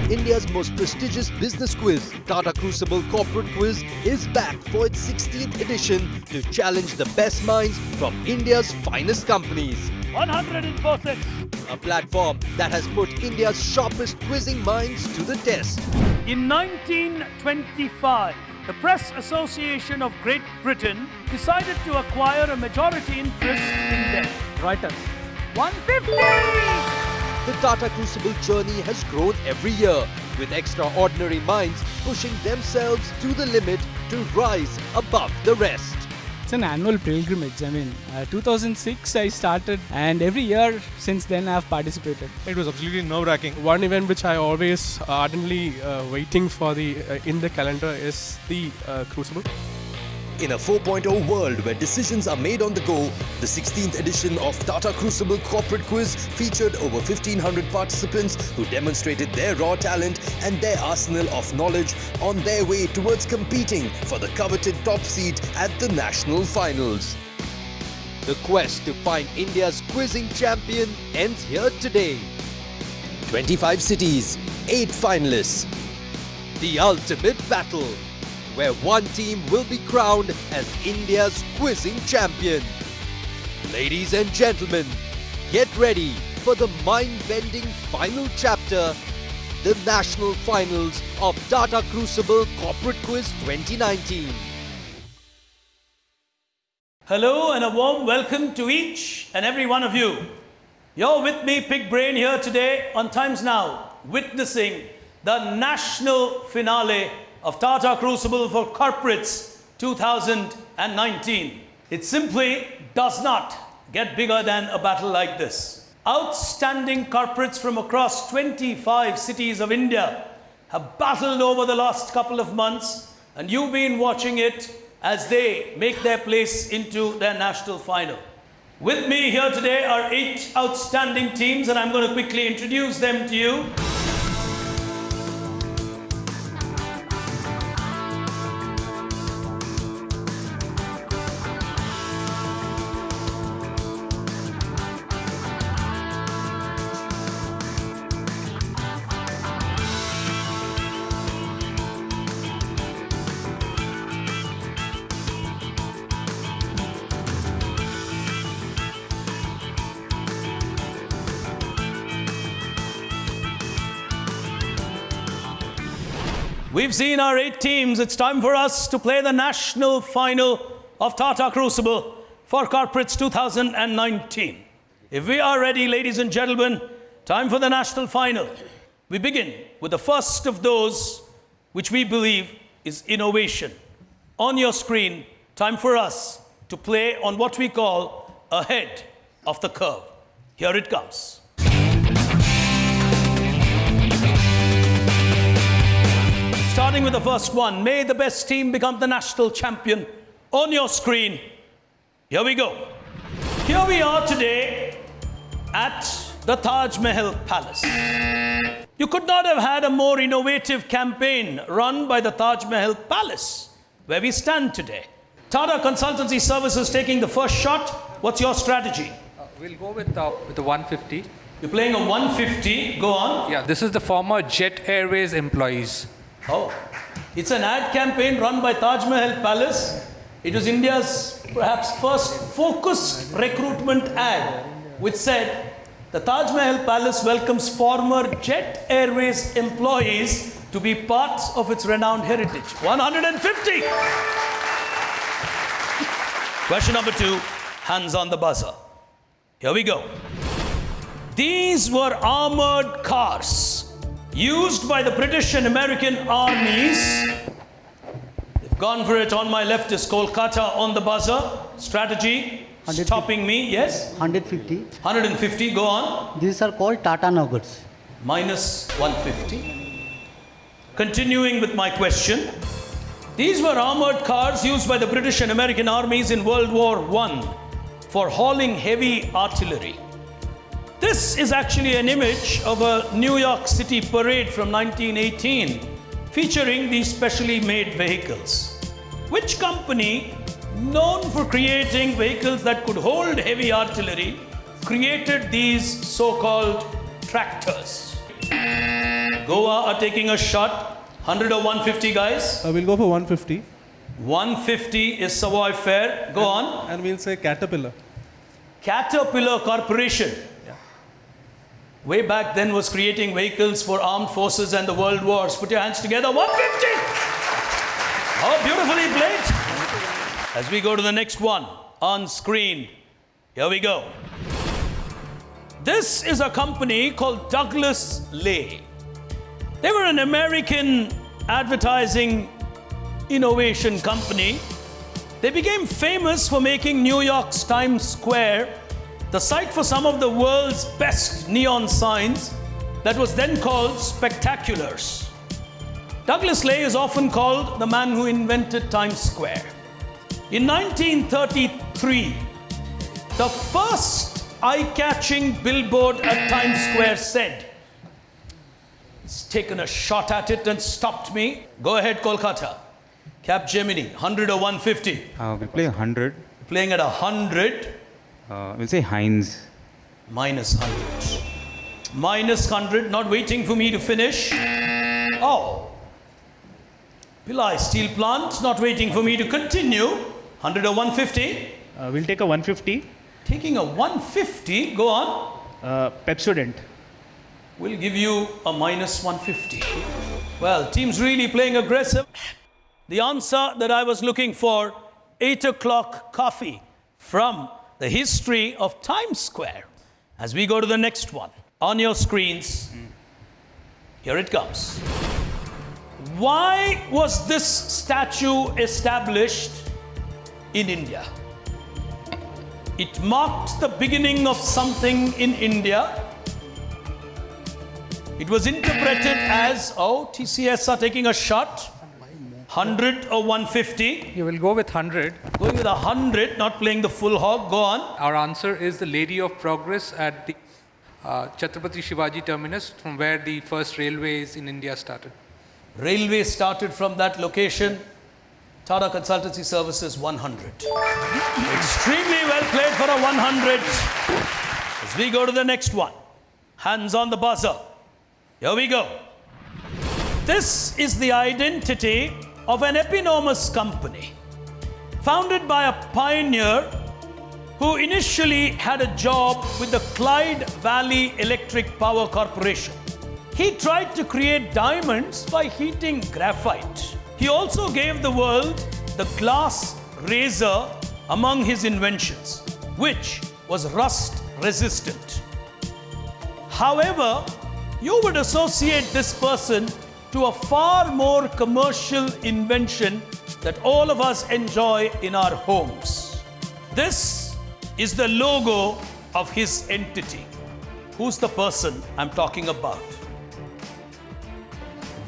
India's most prestigious business quiz, Tata Crucible Corporate Quiz, is back for its 16th edition to challenge the best minds from India's finest companies. 100%. A platform that has put India's sharpest quizzing minds to the test. In 1925, the Press Association of Great Britain decided to acquire a majority interest in them. Reuters. 150! The Tata Crucible journey has grown every year, with extraordinary minds pushing themselves to the limit to rise above the rest. It's an annual pilgrimage. 2006 I started, and every year since then I've participated. It was absolutely nerve-wracking. One event which I always ardently waiting for in the calendar is the Crucible. In a 4.0 world where decisions are made on the go, the 16th edition of Tata Crucible Corporate Quiz featured over 1,500 participants who demonstrated their raw talent and their arsenal of knowledge on their way towards competing for the coveted top seat at the national finals. The quest to find India's quizzing champion ends here today. 25 cities, 8 finalists. The ultimate battle, where one team will be crowned as India's quizzing champion. Ladies and gentlemen, get ready for the mind-bending final chapter, the national finals of Tata Crucible Corporate Quiz 2019. Hello and a warm welcome to each and every one of you. You're with me, Pig Brain, here today on Times Now, witnessing the national finale of Tata Crucible for Corporates 2019. It simply does not get bigger than a battle like this. Outstanding corporates from across 25 cities of India have battled over the last couple of months, and you've been watching it as they make their place into their national final. With me here today are 8 outstanding teams, and I'm going to quickly introduce them to you. We've seen our 8 teams. It's time for us to play the national final of Tata Crucible for Corporates 2019. If we are ready, ladies and gentlemen, time for the national final. We begin with the first of those which we believe is innovation. On your screen, time for us to play on what we call ahead of the curve. Here it comes. Starting with the first one, may the best team become the national champion. On your screen, here we go. Here we are today at the Taj Mahal Palace. You could not have had a more innovative campaign run by the Taj Mahal Palace, where we stand today. Tata Consultancy Services taking the first shot. What's your strategy? We'll go with the 150. You're playing a 150. Go on. Yeah, this is the former Jet Airways employees. Oh, it's an ad campaign run by Taj Mahal Palace. It was India's perhaps first focused recruitment ad, which said, the Taj Mahal Palace welcomes former Jet Airways employees to be part of its renowned heritage. 150. Question number 2, hands on the buzzer. Here we go. These were armored cars used by the British and American armies. They've gone for it. On my left is Kolkata on the buzzer. Strategy, stopping me, yes? 150. 150, go on. These are called Tata Nuggets. Minus 150. Continuing with my question, these were armored cars used by the British and American armies in World War I for hauling heavy artillery. This is actually an image of a New York City parade from 1918 featuring these specially made vehicles. Which company, known for creating vehicles that could hold heavy artillery, created these so-called tractors? Goa are taking a shot. 100 or 150, guys? We'll go for 150. 150 is Savoy Fair. Go on. And we'll say Caterpillar. Caterpillar Corporation. Way back then was creating vehicles for armed forces and the world wars. Put your hands together. 150! Oh, beautifully played. As we go to the next one on screen. Here we go. This is a company called Douglas Lay. They were an American advertising innovation company. They became famous for making New York's Times Square the site for some of the world's best neon signs that was then called spectaculars. Douglas Lay is often called the man who invented Times Square. In 1933, the first eye-catching billboard at Times Square said, "He's taken a shot at it and stopped me." Go ahead, Kolkata. Cap Gemini, 100 or 150? We'll play 100. Playing at 100. We'll say Heinz. Minus 100. Minus 100, not waiting for me to finish. Oh. Pillai Steel Plant, not waiting for me to continue. 100 or 150? We'll take a 150. Taking a 150, go on. Pepsodent. We'll give you a minus 150. Well, team's really playing aggressive. The answer that I was looking for, 8 o'clock coffee from the history of Times Square. As we go to the next one, on your screens, here it comes. Why was this statue established in India? It marked the beginning of something in India. It was interpreted as, oh, TCS are taking a shot. 100 or 150? You will go with 100. Going with 100, not playing the full hog. Go on. Our answer is the Lady of Progress at the Chhatrapati Shivaji terminus, from where the first railways in India started. Railway started from that location. Tata Consultancy Services, 100. Extremely well played for a 100. As we go to the next one. Hands on the buzzer. Here we go. This is the identity of an eponymous company, founded by a pioneer who initially had a job with the Clyde Valley Electric Power Corporation. He tried to create diamonds by heating graphite. He also gave the world the glass razor among his inventions, which was rust resistant. However, you would associate this person to a far more commercial invention that all of us enjoy in our homes. This is the logo of his entity. Who's the person I'm talking about?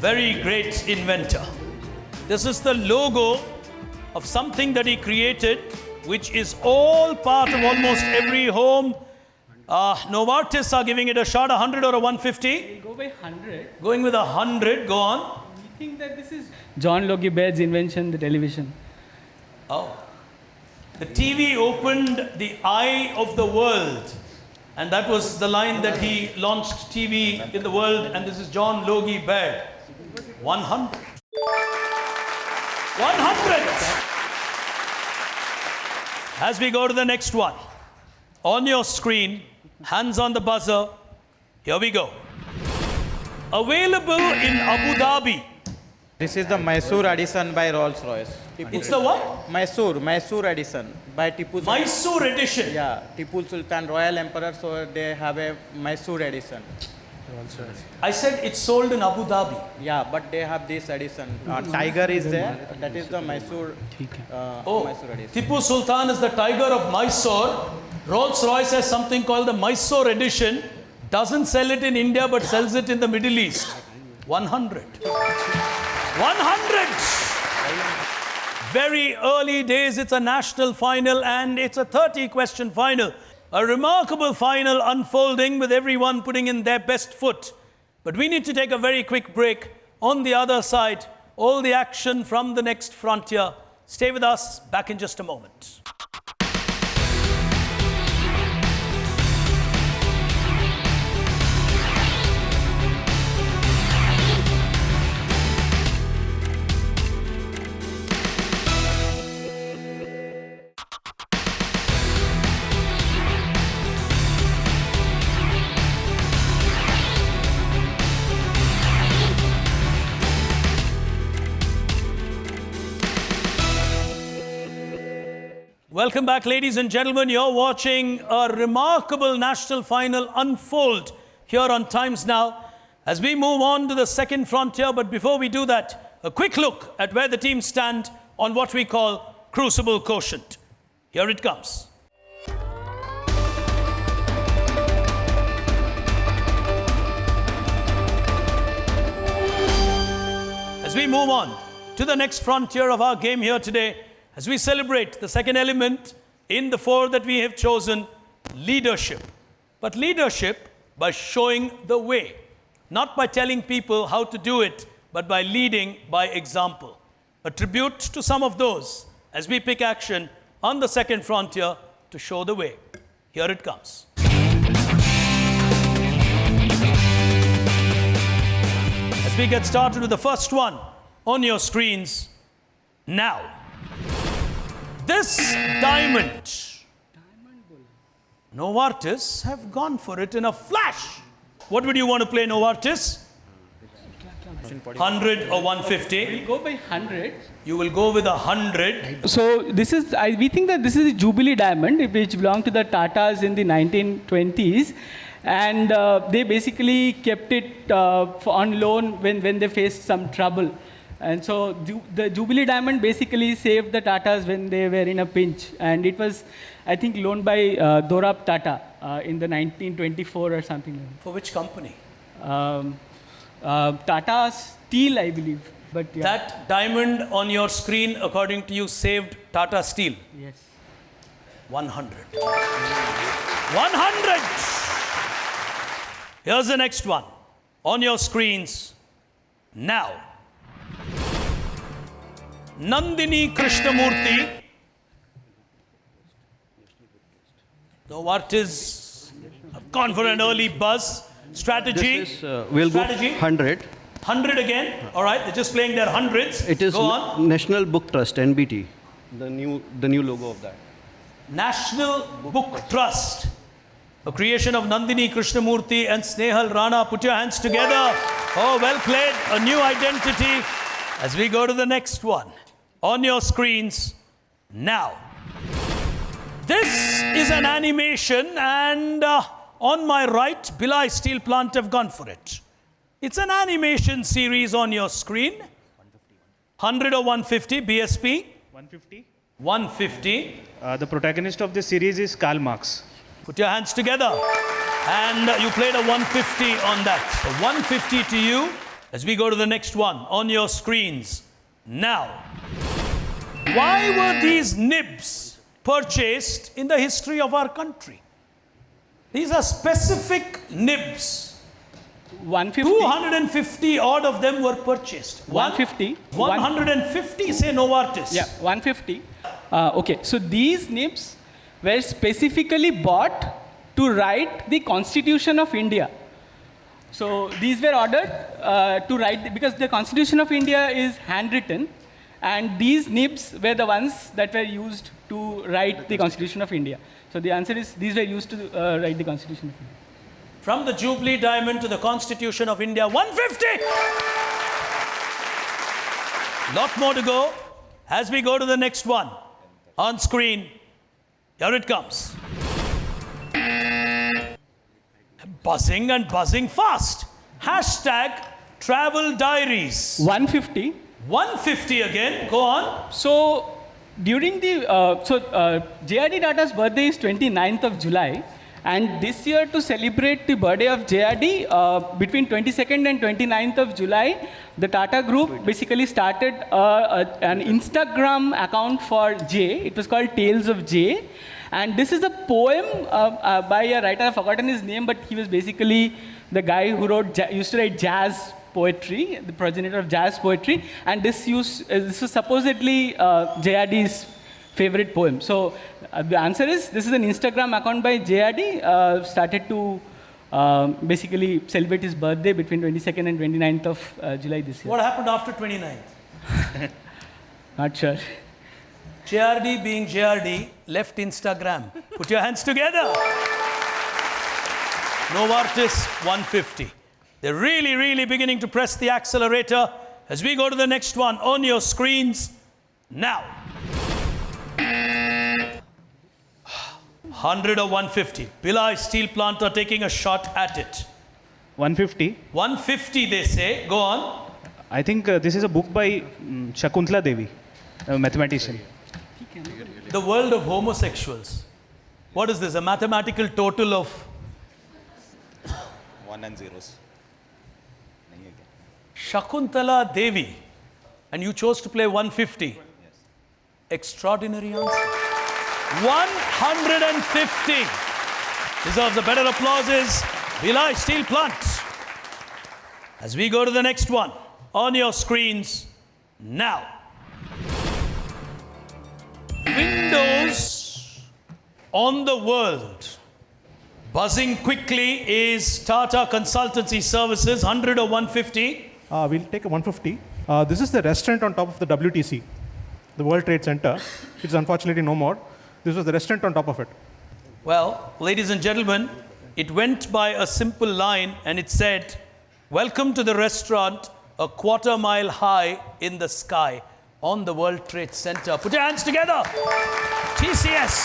Very great inventor. This is the logo of something that he created, which is all part of almost every home. Novartis are giving it a shot, 100 or a 150? Go by 100. Going with 100, go on. We think that this is John Logie Baird's invention, the television. Oh. The TV opened the eye of the world. And that was the line that he launched TV in the world. And this is John Logie Baird. 100. 100. As we go to the next one. On your screen, hands on the buzzer. Here we go. Available in Abu Dhabi. This is the Mysore edition by Rolls-Royce. It's the what? Mysore edition by Tipu Sultan. Mysore edition. Yeah, Tipu Sultan, Royal Emperor, so they have a Mysore edition. I said it's sold in Abu Dhabi. Yeah, but they have this edition. Tiger is there, that is the Mysore, Mysore edition. Tipu Sultan is the tiger of Mysore. Rolls-Royce has something called the Mysore edition. Doesn't sell it in India, but sells it in the Middle East. 100. 100! Very early days, it's a national final and it's a 30-question final. A remarkable final unfolding with everyone putting in their best foot. But we need to take a very quick break. On the other side, all the action from the next frontier. Stay with us, back in just a moment. Welcome back, ladies and gentlemen. You're watching a remarkable national final unfold here on Times Now as we move on to the second frontier. But before we do that, a quick look at where the teams stand on what we call Crucible Quotient. Here it comes. As we move on to the next frontier of our game here today, as we celebrate the second element in the four that we have chosen, leadership. But leadership by showing the way, not by telling people how to do it, but by leading by example. A tribute to some of those as we pick action on the second frontier to show the way. Here it comes. As we get started with the first one on your screens now. This diamond, Novartis have gone for it in a flash. What would you want to play, Novartis? 100 or 150? We'll go by 100. You will go with 100. So this is, we think that this is a Jubilee diamond, which belonged to the Tatas in the 1920s. And they basically kept it on loan when they faced some trouble. And so the Jubilee diamond basically saved the Tatas when they were in a pinch. And it was, I think, loaned by Dorab Tata in the 1924 or something. For which company? Tata Steel, I believe. But yeah. That diamond on your screen, according to you, saved Tata Steel. Yes. 100. 100! Here's the next one on your screens now. Nandini Krishnamurti. Novartis have gone for an early buzz. Strategy. This is, we'll strategy. go 100. 100 again. All right, they're just playing their hundreds. It is Go on. National Book Trust, NBT. The new logo of that. National Book Trust. A creation of Nandini Krishnamurti and Snehal Rana. Put your hands together. Oh, well played. A new identity. As we go to the next one. On your screens now. This is an animation, and on my right, Bhilai Steel Plant have gone for it. It's an animation series on your screen. 100 or 150, BSP? 150. 150. The protagonist of this series is Karl Marx. Put your hands together. And you played a 150 on that. So 150 to you as we go to the next one on your screens now. Why were these nibs purchased in the history of our country? These are specific nibs. 150. 250 odd of them were purchased. 150. 150, say Novartis. Yeah, 150. Okay, so these nibs were specifically bought to write the Constitution of India. So these were ordered to write, because the Constitution of India is handwritten, and these nibs were the ones that were used to write the Constitution of India. So the answer is, these were used to write the Constitution of India. From the Jubilee Diamond to the Constitution of India, 150! Lot more to go as we go to the next one. On screen, here it comes. Buzzing and buzzing fast. Hashtag travel diaries. 150. 150 again, go on. So during the, JRD Tata's birthday is 29th of July. And this year, to celebrate the birthday of JRD, between 22nd and 29th of July, the Tata Group basically started an Instagram account for J. It was called Tales of J. And this is a poem by a writer, I've forgotten his name, but he was basically the guy who used to write jazz poetry, the progenitor of jazz poetry. And this was supposedly JRD's favorite poem. So the answer is, this is an Instagram account by JRD, started to basically celebrate his birthday between 22nd and 29th of July this year. What happened after 29th? Not sure. JRD being JRD, left Instagram. Put your hands together. Novartis 150. They're really, really beginning to press the accelerator as we go to the next one on your screens now. 100 or 150. Bhilai Steel Plant are taking a shot at it. 150. 150 they say. Go on. I think this is a book by Shakuntala Devi, a mathematician. The world of homosexuals. What is this? A mathematical total of 1 and zeros. Shakuntala Devi. And you chose to play 150. Yes. Extraordinary answer. 150. Deserves a better applauses. Bhilai Steel Plant. As we go to the next one on your screens now. Windows on the world. Buzzing quickly is Tata Consultancy Services, 100 or 150. We'll take a 150. This is the restaurant on top of the WTC, the World Trade Center. It's unfortunately no more. This was the restaurant on top of it. Well, ladies and gentlemen, it went by a simple line and it said, "Welcome to the restaurant, a quarter mile high in the sky on the World Trade Center." Put your hands together. TCS,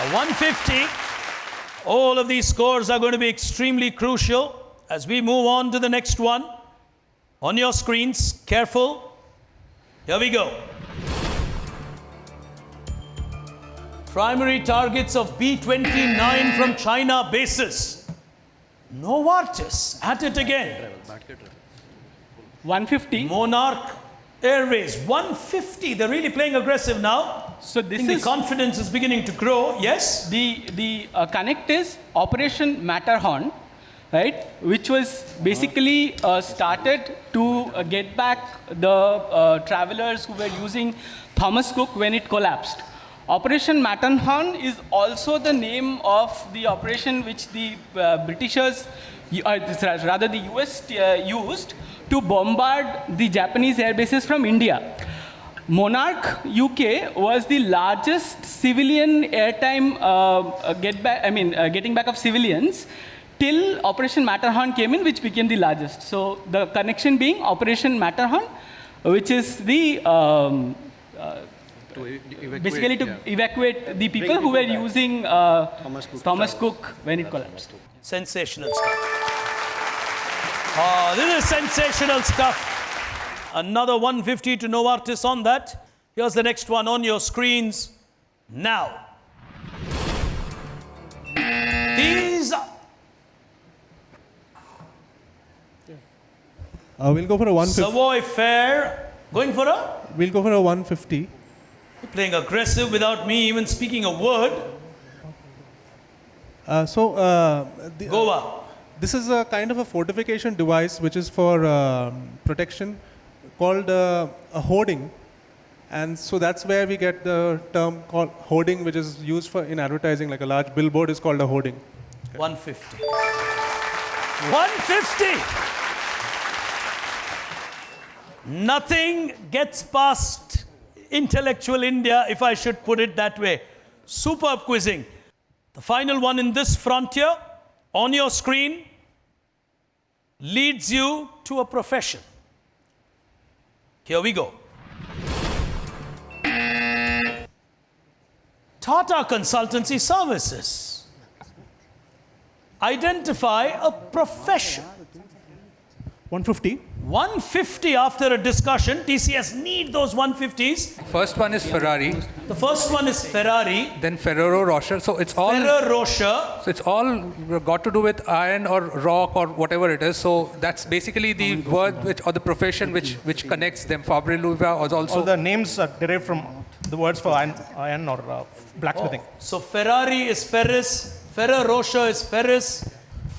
a 150. All of these scores are going to be extremely crucial as we move on to the next one. On your screens, careful. Here we go. Primary targets of B-29 from China bases. Novartis at it again. 150. Monarch Airways, 150. They're really playing aggressive now. So this the is confidence is beginning to grow. Yes. the connect is Operation Matterhorn, right? Which was basically started to get back the travelers who were using Thomas Cook when it collapsed. Operation Matterhorn is also the name of the operation which the Britishers, rather the US used to bombard the Japanese air bases from India. Monarch UK was the largest civilian airtime getting back of civilians till Operation Matterhorn came in, which became the largest. So the connection being Operation Matterhorn, which is the basically to evacuate the people who were using Thomas Cook when it collapsed. Sensational stuff. This is sensational stuff. Another 150 to Novartis on that. Here's the next one on your screens now. These We'll go for a 150. Savoy Fair. Going for a? We'll go for a 150. You're playing aggressive without me even speaking a word. Goa. This is a kind of a fortification device which is for protection called a hoarding. And so that's where we get the term called hoarding, which is used for in advertising, like a large billboard is called a hoarding. Okay. 150. 150! Nothing gets past intellectual India, if I should put it that way. Superb quizzing. The final one in this frontier, on your screen, leads you to a profession. Here we go. Tata Consultancy Services. Identify a profession. 150. 150 after a discussion. TCS need those 150s. First one is Ferrari, The first one is Ferrari. then Ferrero Rocher. So it's all Ferrero Rocher. So it's all got to do with iron or rock or whatever it is. So that's basically the word which, or the profession which connects them. Fabre Louis was also. All the names are derived from the words for iron or blacksmithing. So Ferrari is Ferris. Ferrero Rocher is Ferris.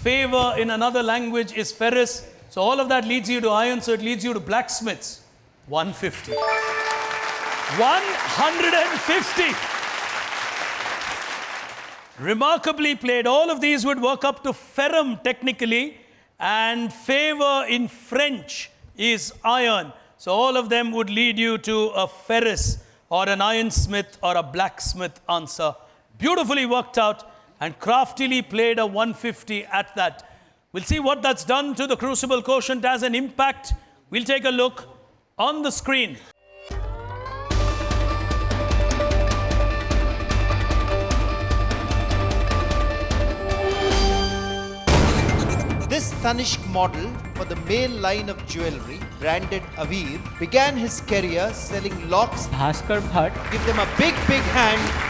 Favor in another language is Ferris. So all of that leads you to iron. So it leads you to blacksmiths. 150. 150. Remarkably played. All of these would work up to ferrum technically, and favor in French is iron. So all of them would lead you to a Ferris or an ironsmith or a blacksmith answer. Beautifully worked out and craftily played a 150 at that. We'll see what that's done to the Crucible quotient as an impact. We'll take a look on the screen. This Tanishq model for the male line of jewelry, branded Aveer, began his career selling locks. Bhaskar Bhatt. Give them a big hand